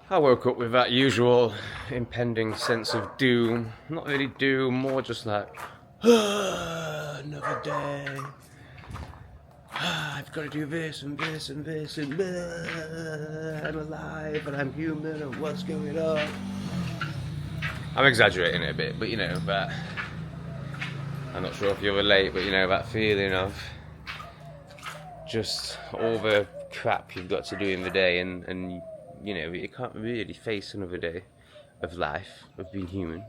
I woke up with that usual impending sense of doom. Not really doom, more just like, another day. I've got to do this and this and this and I'm alive and I'm human and what's going on? I'm exaggerating it a bit, but you know, that, I'm not sure if you relate, but you know, that feeling of just all the crap you've got to do in the day and you know, you can't really face another day of life, of being human.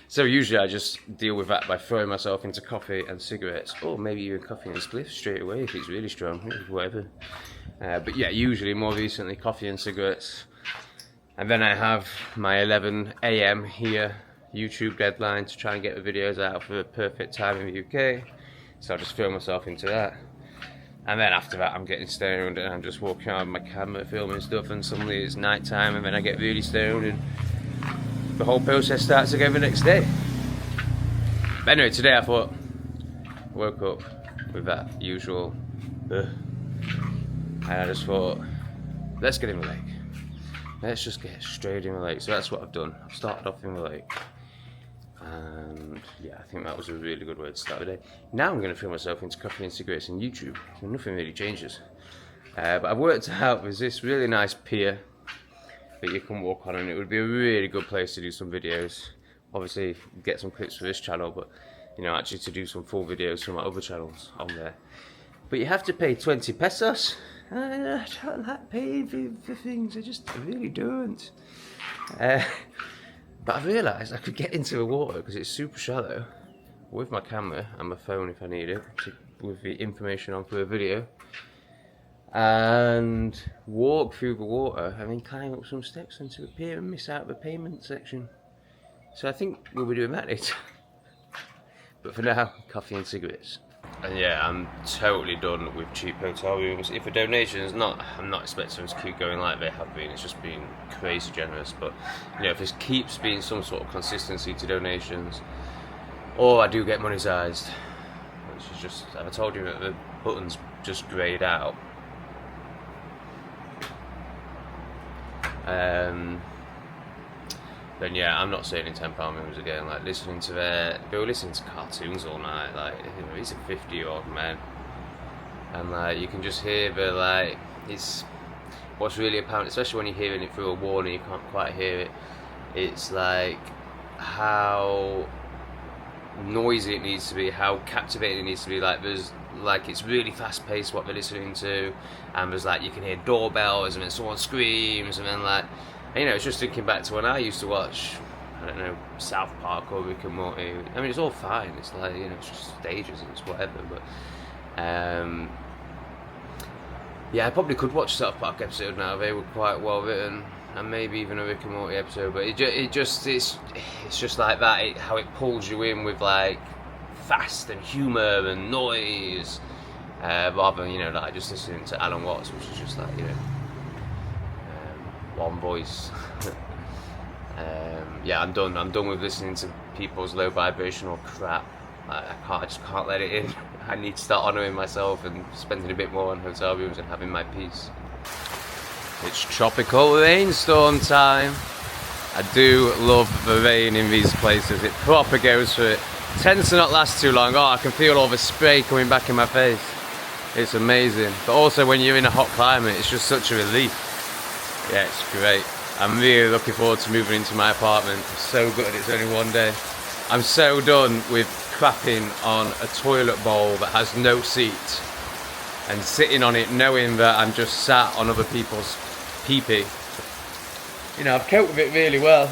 So usually I just deal with that by throwing myself into coffee and cigarettes, or maybe even coffee and spliff straight away if it's really strong, whatever. But yeah, usually more recently coffee and cigarettes. And then I have my 11 AM here YouTube deadline to try and get the videos out for the perfect time in the UK. So I'll just throw myself into that. And then after that I'm getting stoned and I'm just walking around with my camera filming stuff, and suddenly it's night time and then I get really stoned and the whole process starts again the next day. But anyway, today I thought, woke up with that usual and I just thought, let's get in the lake. Let's just get straight in the lake. So that's what I've done. I've started off in the lake. And yeah, I think that was a really good way to start the day. Now I'm going to throw myself into coffee and cigarettes and YouTube. So nothing really changes. But I've worked out there's this really nice pier that you can walk on, and it would be a really good place to do some videos. Obviously get some clips for this channel, but you know, actually to do some full videos from my other channels on there. But you have to pay 20 pesos. I don't like paying for things, I really don't. But I've realised I could get into the water because it's super shallow with my camera and my phone if I need it, with the information on for a video, and walk through the water and then climb up some steps into the pier and miss out the payment section. So I think we'll be doing that later. But for now, coffee and cigarettes. And yeah, I'm totally done with cheap hotel rooms. If a donation's I'm not expecting them to keep going like they have been. It's just been crazy generous. But you know, if there keeps being some sort of consistency to donations, or I do get monetized, which is just, I told you that the button's just greyed out. Then yeah, I'm not staying in £10 rooms again. Like they were listening to cartoons all night. Like, you know, these are 50-year-old men, and like you can just hear the like, it's what's really apparent, especially when you're hearing it through a wall and you can't quite hear it. It's like how noisy it needs to be, how captivating it needs to be. Like there's like, it's really fast paced what they're listening to, and there's like, you can hear doorbells and then someone screams, and then like, you know, it's just thinking back to when I used to watch, I don't know, South Park or Rick and Morty. I mean, it's all fine. It's like, you know, it's just stages and it's whatever. But yeah, I probably could watch a South Park episode now. They were quite well written, and maybe even a Rick and Morty episode. But it's just like that. How it pulls you in with like fast and humour and noise, rather than, you know, like just listening to Alan Watts, which is just like, you know, one voice. Yeah, I'm done with listening to people's low vibrational crap. I just can't let it in. I need to start honouring myself and spending a bit more on hotel rooms and having my peace. It's tropical rainstorm time. I do love the rain in these places. It proper goes for it. Tends to not last too long. Oh, I can feel all the spray coming back in my face. It's amazing. But also when you're in a hot climate, it's just such a relief. Yeah, it's great. I'm really looking forward to moving into my apartment. It's so good, it's only one day. I'm so done with crapping on a toilet bowl that has no seat and sitting on it knowing that I'm just sat on other people's pee-pee. You know, I've coped with it really well.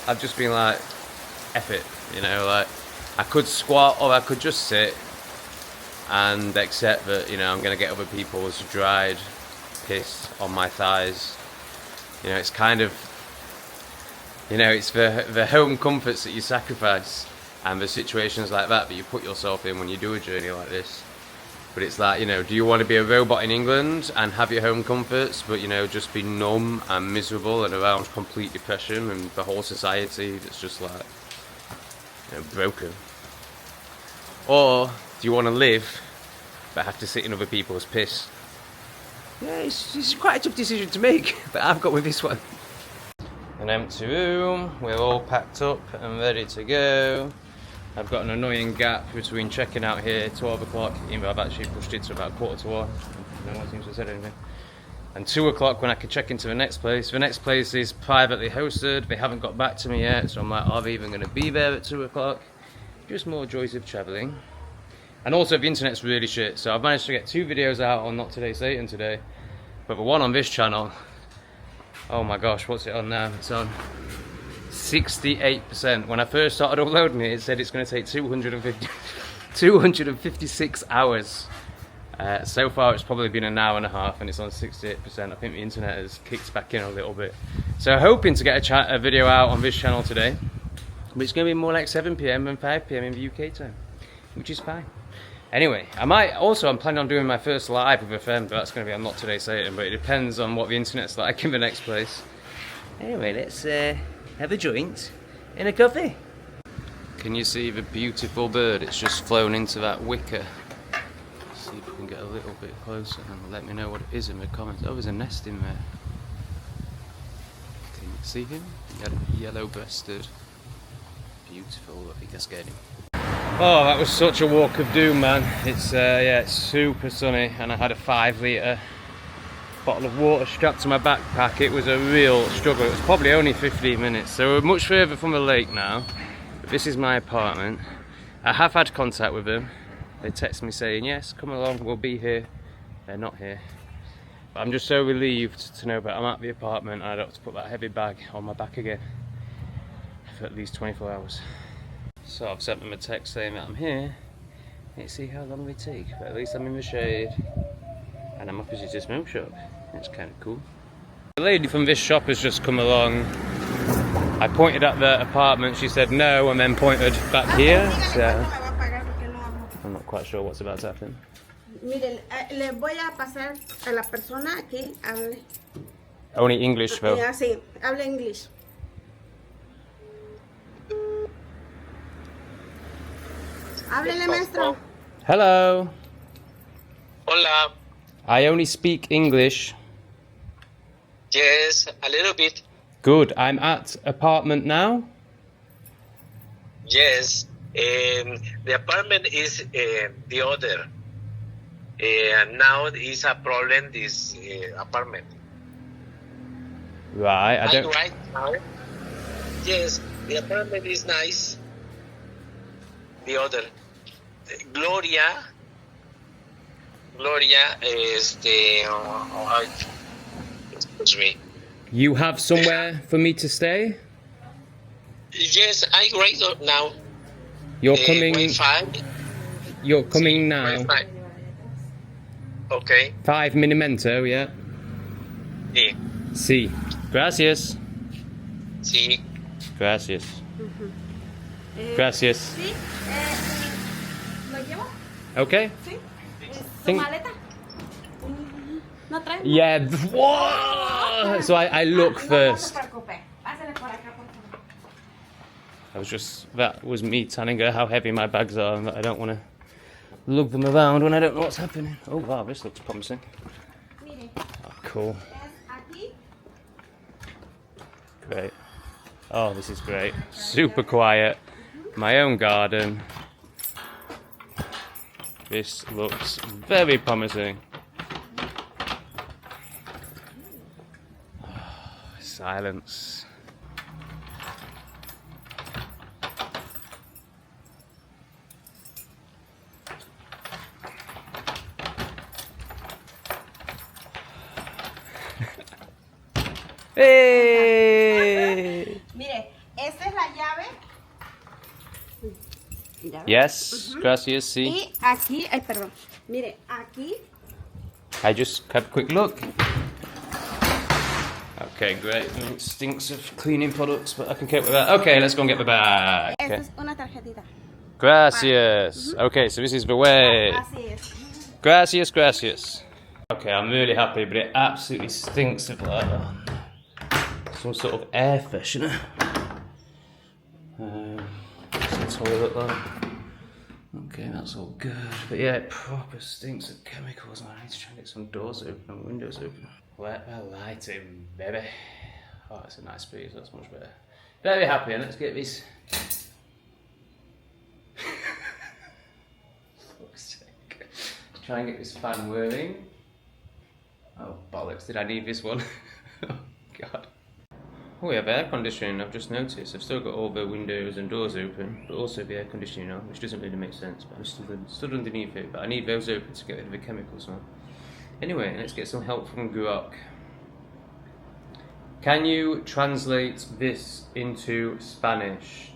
I've just been like, F it, you know, like, I could squat or I could just sit and accept that, you know, I'm going to get other people's dried piss on my thighs. You know, it's kind of, you know, it's the home comforts that you sacrifice and the situations like that you put yourself in when you do a journey like this. But it's like, you know, do you want to be a robot in England and have your home comforts, but, you know, just be numb and miserable and around complete depression and the whole society that's just like, you know, broken? Or do you want to live but have to sit in other people's piss? Yeah, it's quite a tough decision to make, but I've got with this one. An empty room, we're all packed up and ready to go. I've got an annoying gap between checking out here 12 o'clock, even though I've actually pushed it to about 1:45. No one seems to have said anything. And 2 o'clock when I can check into the next place. The next place is privately hosted. They haven't got back to me yet, so I'm like, are they even going to be there at 2 o'clock? Just more joys of travelling. And also the internet's really shit, so I've managed to get 2 videos out on Not Today Satan today. But the one on this channel, oh my gosh, what's it on now? It's on 68%. When I first started uploading it, it said it's going to take 256 hours. So far it's probably been an hour and a half and it's on 68%. I think the internet has kicked back in a little bit. So hoping to get a video out on this channel today. But it's going to be more like 7 PM than 5 PM in the UK time, which is fine. Anyway, I'm planning on doing my first live with a friend, but that's going to be on Not Today Satan, but it depends on what the internet's like in the next place. Anyway, let's have a joint in a coffee. Can you see the beautiful bird? It's just flown into that wicker. Let's see if we can get a little bit closer and let me know what it is in the comments. Oh, there's a nest in there. Can you see him? Yellow-breasted. Beautiful. I think I scared him. Oh, that was such a walk of doom, man. It's yeah, it's super sunny, and I had a 5-litre bottle of water strapped to my backpack. It was a real struggle. It was probably only 15 minutes, so we're much further from the lake now. But this is my apartment. I have had contact with them. They text me saying, yes, come along, we'll be here. They're not here. But I'm just so relieved to know that I'm at the apartment and I don't have to put that heavy bag on my back again for at least 24 hours. So I've sent them a text saying that I'm here. Let's see how long they take, but at least I'm in the shade and I'm opposite this smoke shop. It's kind of cool. The lady from this shop has just come along. I pointed at the apartment, she said no, and then pointed back here. So I'm not quite sure what's about to happen. Miren, le voy a pasar a la persona aquí, hable. Only English though. Yeah, sí, hable English. Háblele, maestro. Hello. Hola. I only speak English. Yes, a little bit. Good. I'm at apartment now. Yes. The apartment is the other. Now is a problem. This apartment. Right. I don't. Right now. Yes, the apartment is nice. The other, Gloria is the. Excuse me. You have somewhere for me to stay? Yes, I right now. You're coming. Wi-Fi. You're coming now. Wi-Fi. Okay. 5 Minimento, yeah. Sí. Sí. Gracias. Sí. Gracias. Gracias. Sí, ¿lo llevo? Okay. Sí. ¿Su Think- maleta? ¿No trae? Yeah. Whoa! So I look first. No se preocupe. Pásale por acá, por favor. That was me telling her how heavy my bags are and that I don't want to lug them around when I don't know what's happening. Oh wow, this looks promising. Mire, Oh, cool. es aquí. Great. Oh, this is great. Super quiet. My own garden. This looks very promising. Silence. Hey! Mire, esa es la llave. Yes, gracias, sí. Y aquí, ay, perdón. Mire, aquí. I just had a quick look. Okay, great. It stinks of cleaning products, but I can cope with that. Okay, let's go and get the bag. Esta Okay. es una tarjetita. Gracias. Okay, so this is the way. Así es. Gracias, gracias. Okay, I'm really happy, but it absolutely stinks of some sort of air freshener. What's the toilet like? Okay, that's all good. But yeah, it proper stinks of chemicals, man. I need to try and get some doors open and windows open. Let the light in, baby. Oh, that's a nice breeze, that's much better. Very happy, and let's get this. Fuck's sake. Let's try and get this fan whirling. Oh, bollocks, did I need this one? Oh, God. Oh, we have air conditioning, I've just noticed. I've still got all the windows and doors open, but also the air conditioning on, which doesn't really make sense, but I'm stood underneath it, but I need those open to get rid of the chemicals on. Anyway, let's get some help from Grok. Can you translate this into Spanish?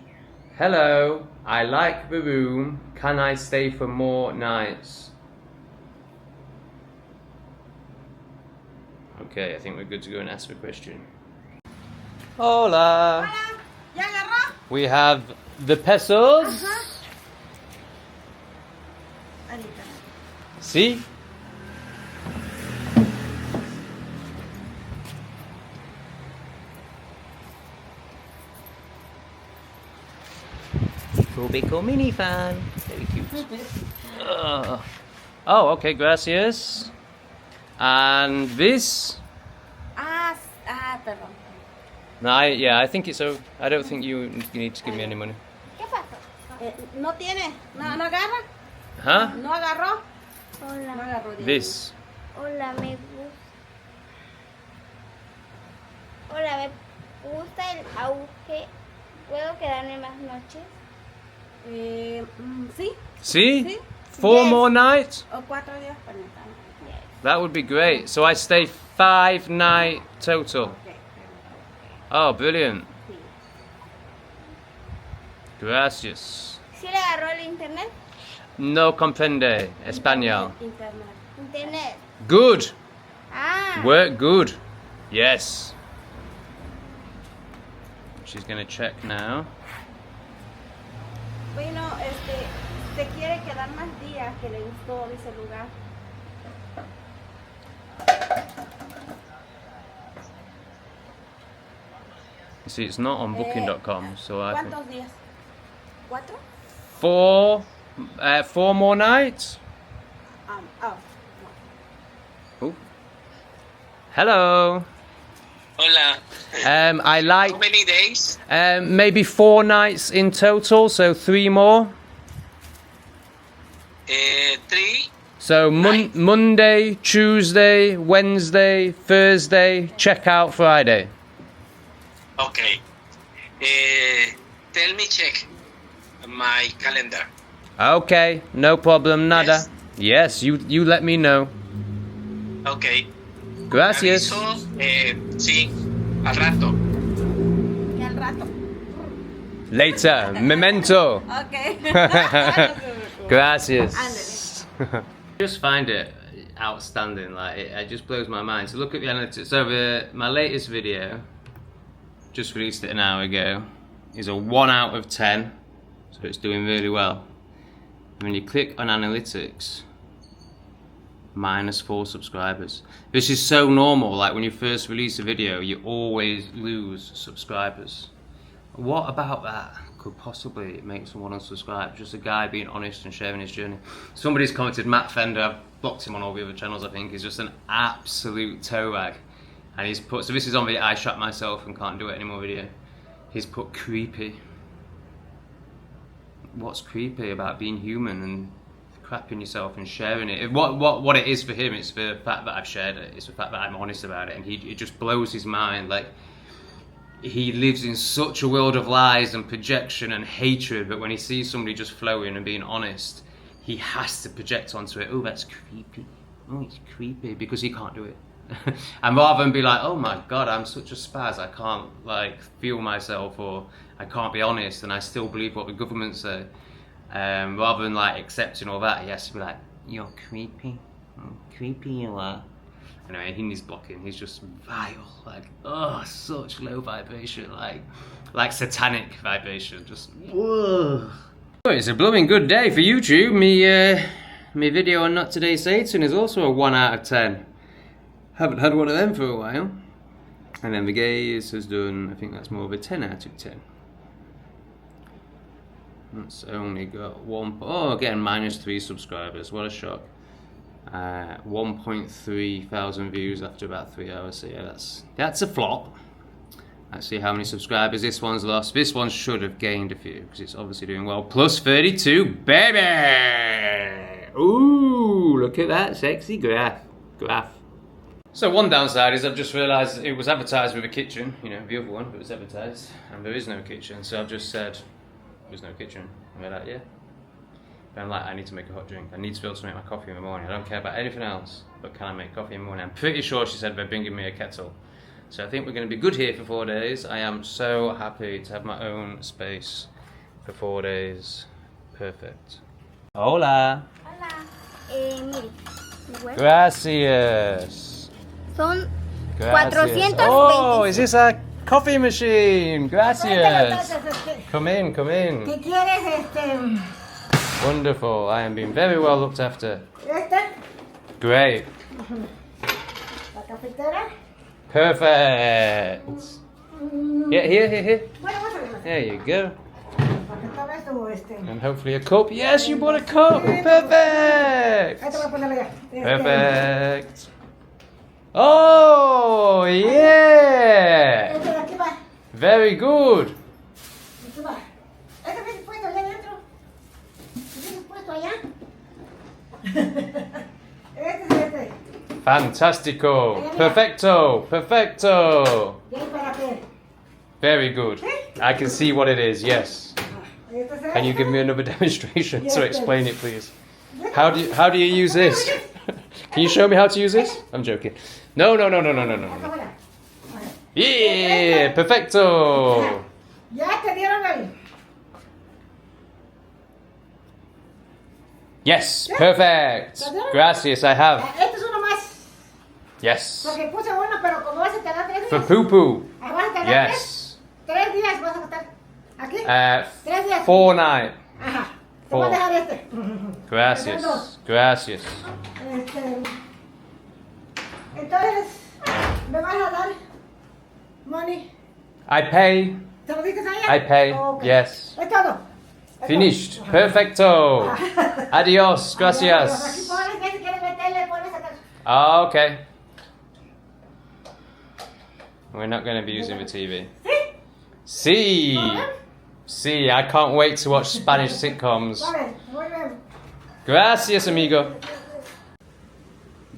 Hello, I like the room. Can I stay for more nights? Okay, I think we're good to go and ask the question. Hola. Hola, ¿ya agarró? We have the pesos. Ajá. Ahorita. See? Tropical mini fan. Very cute. Oh, okay, gracias. And this? Perdón. No, I think it's so. I don't think you need to give me any money. ¿Qué pasó? No tiene, no agarra. Huh? No agarró. No Hola. agarró. This. Hola, me gusta. Hola, me gusta el auge. ¿Puedo quedarme más noches? Sí. See? Sí. 4 Yes. more nights? O 4 días permítame. Yes. That would be great. So I stay 5 night total. Okay. Oh, brilliant. Sí. Gracias. ¿Sí le agarró el internet? No comprende español. Internet. Internet. Good. Ah. Work good. Yes. She's gonna check now. Bueno, se quiere quedar más días, que le gustó ese lugar. You see, it's not on booking.com, so I can... ¿Cuántos días? ¿4? 4 more nights? Oh. Oh. Hello. Hola. I like How many days? maybe 4 nights in total, so 3 more. 3. So Nice. Monday, Tuesday, Wednesday, Thursday, check out Friday. Okay. Tell me check my calendar. Okay, no problem, nada. Yes, you let me know. Okay. Gracias. Aviso, sí, al rato. Y al rato. Later, memento. Ok. Gracias. Just find it outstanding, like it just blows my mind. So look at the analytics. So my latest video, just released it an hour ago, is a 1 out of 10. So it's doing really well. And when you click on analytics, -4 subscribers. This is so normal, like when you first release a video, you always lose subscribers. What about that could possibly make someone unsubscribe? Just a guy being honest and sharing his journey. Somebody's commented, Matt Fender, I've blocked him on all the other channels I think, he's just an absolute toe rag. And he's put, so this is on the I shot myself and can't do it anymore video. He's put creepy. What's creepy about being human and crapping yourself and sharing it? What it is for him, it's the fact that I've shared it, it's the fact that I'm honest about it, and it just blows his mind. Like, he lives in such a world of lies and projection and hatred, but when he sees somebody just flowing and being honest, he has to project onto it, oh, that's creepy, oh, it's creepy, because he can't do it. And rather than be like, oh my god, I'm such a spaz, I can't like feel myself, or I can't be honest and I still believe what the government say, rather than like accepting all that, he has to be like, you're creepy, creepy you are. Anyway, he's blocking, he's just vile, like, oh, such low vibration, like satanic vibration, just whoa. It's a blooming good day for YouTube. Me video on Not Today Satan is also a 1 out of 10. Haven't had one of them for a while. And then the gaze has done, I think that's more of a 10 out of 10. It's only got oh, again, -3 subscribers. What a shock. 1.3 thousand views after about 3 hours. So yeah, that's a flop. Let's see how many subscribers this one's lost. This one should have gained a few because it's obviously doing well. Plus 32, baby! Ooh, look at that sexy graph. So one downside is I've just realised it was advertised with a kitchen. You know, the other one, it was advertised, and there is no kitchen. So I've just said, there's no kitchen. And they're like, yeah. But I'm like, I need to make a hot drink. I need to be able to make my coffee in the morning. I don't care about anything else, but can I make coffee in the morning? I'm pretty sure she said they're bringing me a kettle. So I think we're going to be good here for 4 days. I am so happy to have my own space for 4 days. Perfect. Hola. Hola. Mire. Gracias. Son Gracias. 420. Oh, is this a coffee machine? Gracias. Come in. ¿Qué quieres, Wonderful. I am being very well looked after. Esta, Great. la cafetera. Perfect. Yeah, here. Bueno, vamos a ver. There you go. Para que todo esto, And hopefully a cup. Yes, you bought a cup. Perfect. Ahí te voy a ponerlo ya. Perfect. Oh, yeah. Este de aquí va. Very good. Aquí va. Este viene puesto allá adentro. Viene puesto allá. Este es este. Fantastico. Perfecto. ¿Y ahí para qué? Very good. I can see what it is, yes. Este es Can you give me another demonstration to explain it, please? How do you use this? Can you show me how to use this? I'm joking. No. Acá. Yeah, perfecto. Ya te dieron el. Yes, perfect. Gracias, I have. Este es uno más. Yes. Porque puse uno, pero como vas a tardar 3 días. For poo-poo. Vas a tardar Yes. 3 días vas a estar. ¿Aquí? 3 días. 4 night. Ajá. Te voy a dejar este. Gracias. Entonces, me vas a dar money. I pay. ¿Te lo dices allá? I pay. Ok. Yes. Es todo. Es Finished. todo. Perfecto. Adios. Aquí Gracias. pones, ya si quieres meterle, pones acá. Oh, okay. We're not going to be using the TV. ¿Sí? See, I can't wait to watch Spanish sitcoms. Vale, muy bien. Gracias, amigo.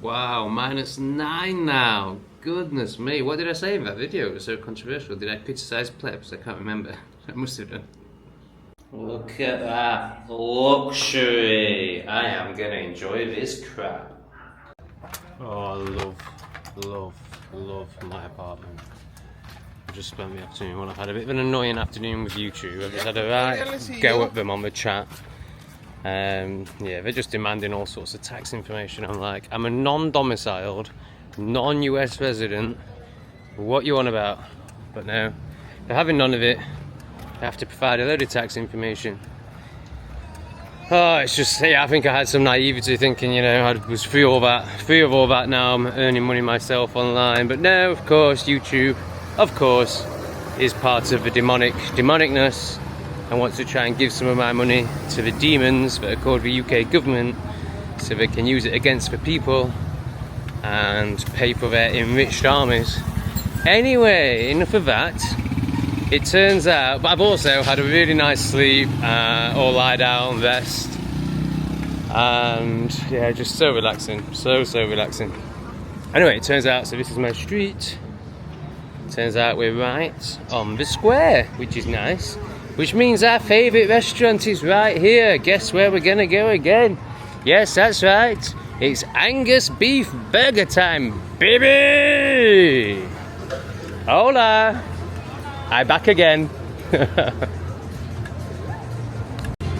Wow, -9 now. Goodness me, what did I say in that video? It was so controversial. Did I criticize plebs? I can't remember. I must have done. Look at that luxury. I am gonna enjoy this crap. Oh, I love my apartment. I just spent the afternoon. Well, I've had a bit of an annoying afternoon with YouTube. I've just had a right go at them on the chat. Yeah, they're just demanding all sorts of tax information. I'm like, I'm a non-domiciled, non-US resident. What you on about? But no, they're having none of it. They have to provide a load of tax information. Oh, it's just, yeah, I think I had some naivety thinking, you know, I was free of all that now. I'm earning money myself online. But no, of course, YouTube, of course, is part of the demonicness. I want to try and give some of my money to the demons that are called the UK government so they can use it against the people and pay for their enriched armies. Anyway, enough of that. It turns out, but I've also had a really nice sleep, or lie down, rest, and yeah, just so relaxing, so relaxing. Anyway, it turns out, so this is my street. Turns out we're right on the square, which is nice. Which means our favourite restaurant is right here. Guess where we're gonna go again? Yes, that's right. It's Angus beef burger time, baby! Hola! I'm back again.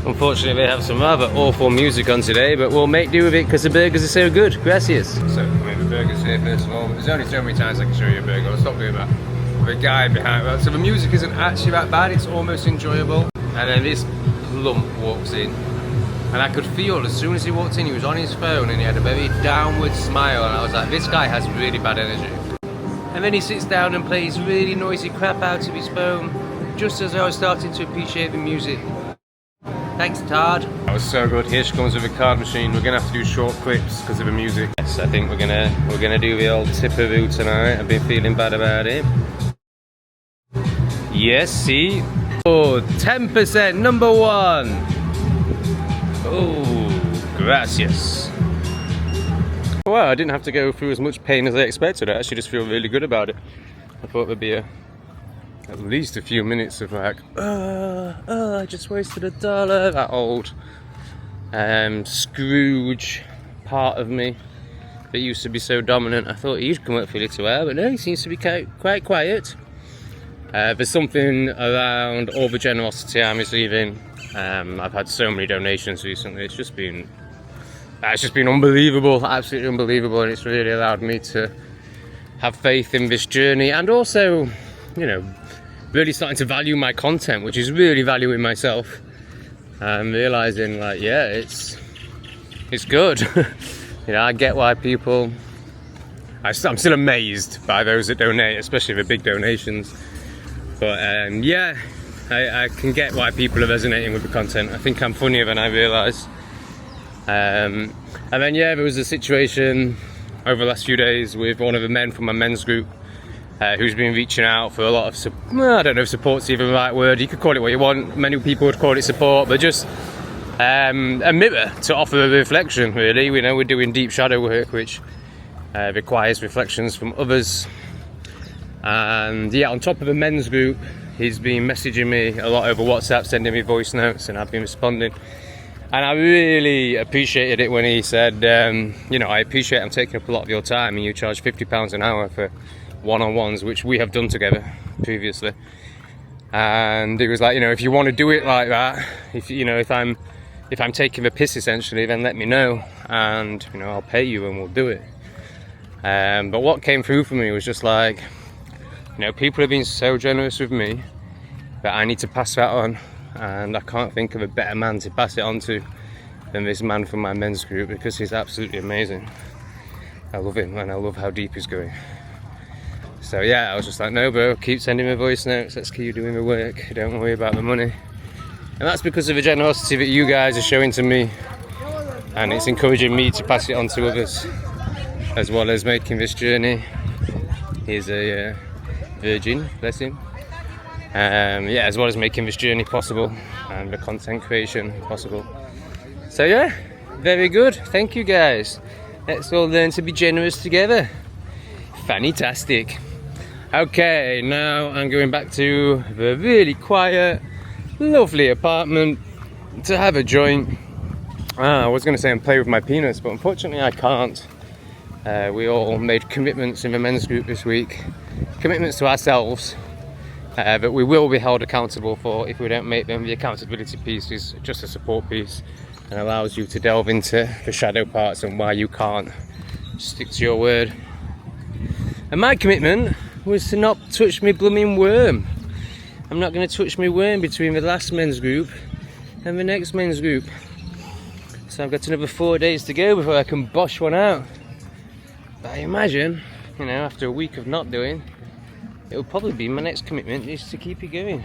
Unfortunately, they have some rather awful music on today, but we'll make do with it because the burgers are so good. Gracias. So, I mean, the burgers here, first of all, but there's only so many times I can show you a burger. I'll stop doing that. The guy behind that. So the music isn't actually that bad, it's almost enjoyable. And then this lump walks in, and I could feel as soon as he walked in, he was on his phone and he had a very downward smile, and I was like, this guy has really bad energy. And then he sits down and plays really noisy crap out of his phone, just as I was starting to appreciate the music. Thanks, Todd. That was so good. Here she comes with a card machine. We're gonna have to do short clips because of the music. Yes, I think we're gonna do the old tipperoo tonight. I've been feeling bad about it. Yes, see. Oh, 10%, number 1. Oh, gracias. Well, I didn't have to go through as much pain as I expected. I actually just feel really good about it. I thought there'd be at least a few minutes of like, I just wasted $1. That old Scrooge part of me that used to be so dominant. I thought he'd come up for a little while, but no, he seems to be quite quiet. There's something around all the generosity I'm receiving. I've had so many donations recently. It's just been unbelievable, absolutely unbelievable, and it's really allowed me to have faith in this journey, and also, you know, really starting to value my content, which is really valuing myself, and realizing like, yeah, it's good. You know, I get why people. I'm still amazed by those that donate, especially the big donations. But yeah, I can get why people are resonating with the content. I think I'm funnier than I realise. And then yeah, there was a situation over the last few days with one of the men from my men's group who's been reaching out for a lot of I don't know if support's even the right word. You could call it what you want. Many people would call it support, but just a mirror to offer a reflection, really. We know we're doing deep shadow work, which requires reflections from others. And yeah, on top of the men's group, he's been messaging me a lot over WhatsApp, sending me voice notes, and I've been responding. And I really appreciated it when he said, you know, I appreciate I'm taking up a lot of your time, and you charge £50 an hour for one-on-ones, which we have done together previously. And he was like, you know, if you want to do it like that, if I'm taking the piss essentially, then let me know, and you know, I'll pay you and we'll do it. But what came through for me was just like, you know, people have been so generous with me that I need to pass that on, and I can't think of a better man to pass it on to than this man from my men's group, because he's absolutely amazing. I love him, and I love how deep he's going. So yeah, I was just like, no bro, keep sending me voice notes, let's keep doing the work, don't worry about the money. And that's because of the generosity that you guys are showing to me, and it's encouraging me to pass it on to others, as well as making this journey. He's a virgin, bless him. Yeah, as well as making this journey possible and the content creation possible. So yeah, very good. Thank you guys. Let's all learn to be generous together. Fantastic. Okay, now I'm going back to the really quiet, lovely apartment to have a joint. I was going to say and play with my penis, but unfortunately I can't. We all made commitments in the men's group this week. Commitments to ourselves that we will be held accountable for if we don't make them. The accountability piece is just a support piece and allows you to delve into the shadow parts and why you can't stick to your word. And my commitment was to not touch me blooming worm. I'm not going to touch my worm between the last men's group and the next men's group. So I've got another 4 days to go before I can bosh one out. But I imagine, you know, after a week of not doing, it'll probably be my next commitment is to keep it going.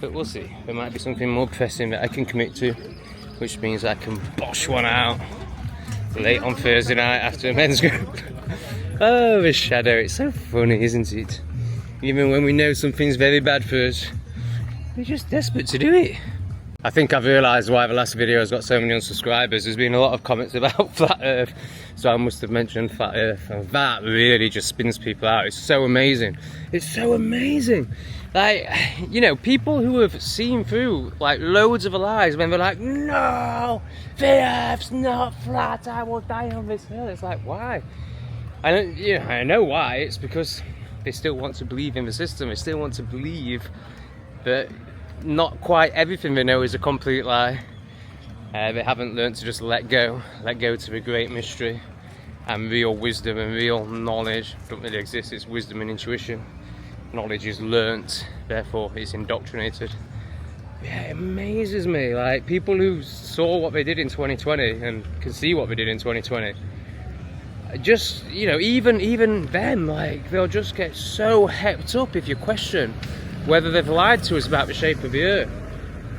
But we'll see. There might be something more pressing that I can commit to, which means I can bosh one out late on Thursday night after a men's group. Oh, the shadow, it's so funny, isn't it? Even when we know something's very bad for us, we're just desperate to do it. I think I've realised why the last video has got so many unsubscribers. There's been a lot of comments about Flat Earth, so I must have mentioned Flat Earth, and that really just spins people out. It's so amazing. It's so amazing. Like, you know, people who have seen through like loads of lies when they're like, no, the Earth's not flat, I will die on this hill. It's like, why? I know why. It's because they still want to believe in the system. They still want to believe that not quite everything they know is a complete lie. They haven't learned to just let go to the great mystery, and real wisdom and real knowledge don't really exist. It's wisdom and intuition. Knowledge is learnt, therefore it's indoctrinated. Yeah, it amazes me, like people who saw what they did in 2020 and can see what they did in 2020, just, you know, even them, like they'll just get so hepped up if you question whether they've lied to us about the shape of the earth.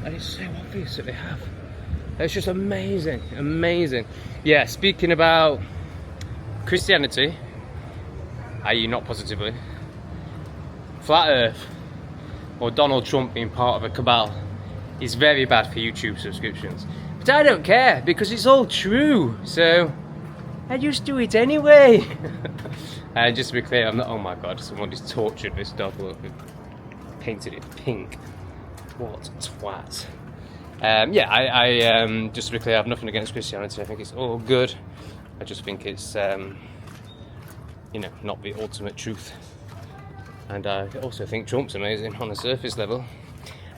And it's so obvious that they have. It's just amazing, amazing. Yeah, speaking about Christianity, i.e. not positively, Flat Earth, or Donald Trump being part of a cabal is very bad for YouTube subscriptions. But I don't care, because it's all true, so I just do it anyway. And just to be clear, I'm not, oh my god, somebody's tortured this dog, look, painted it pink. What twat. Yeah, I just to be clear, I have nothing against Christianity. I think it's all good. I just think it's, you know, not the ultimate truth. And I also think Trump's amazing on a surface level.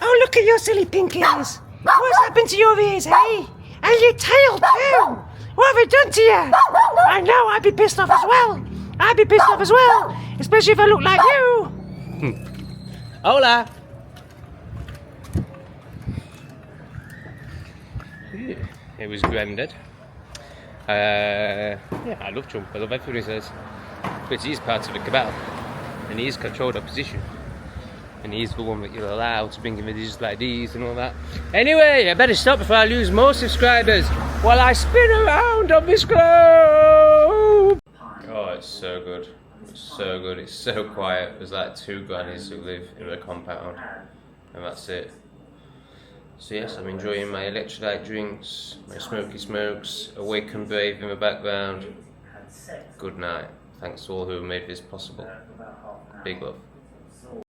Oh, look at your silly pink ears. What's happened to your ears, hey? And your tail, too. What have I done to you? I know, I'd be pissed off as well. I'd be pissed off as well. Especially if I look like you. Hola! It was Grandad. Yeah, I love Trump. I love everything he says. But he's part of the cabal. And he's controlled opposition. And he's the one that you'll allow to bring in videos like these and all that. Anyway, I better stop before I lose more subscribers while I spin around on this globe! Oh, it's so good. It's so good. It's so quiet. There's like 2 grannies who live in the compound. And that's it. So yes, I'm enjoying my electrolyte drinks, my smoky smokes, Awake and Brave in the background. Good night. Thanks to all who made this possible. Big love.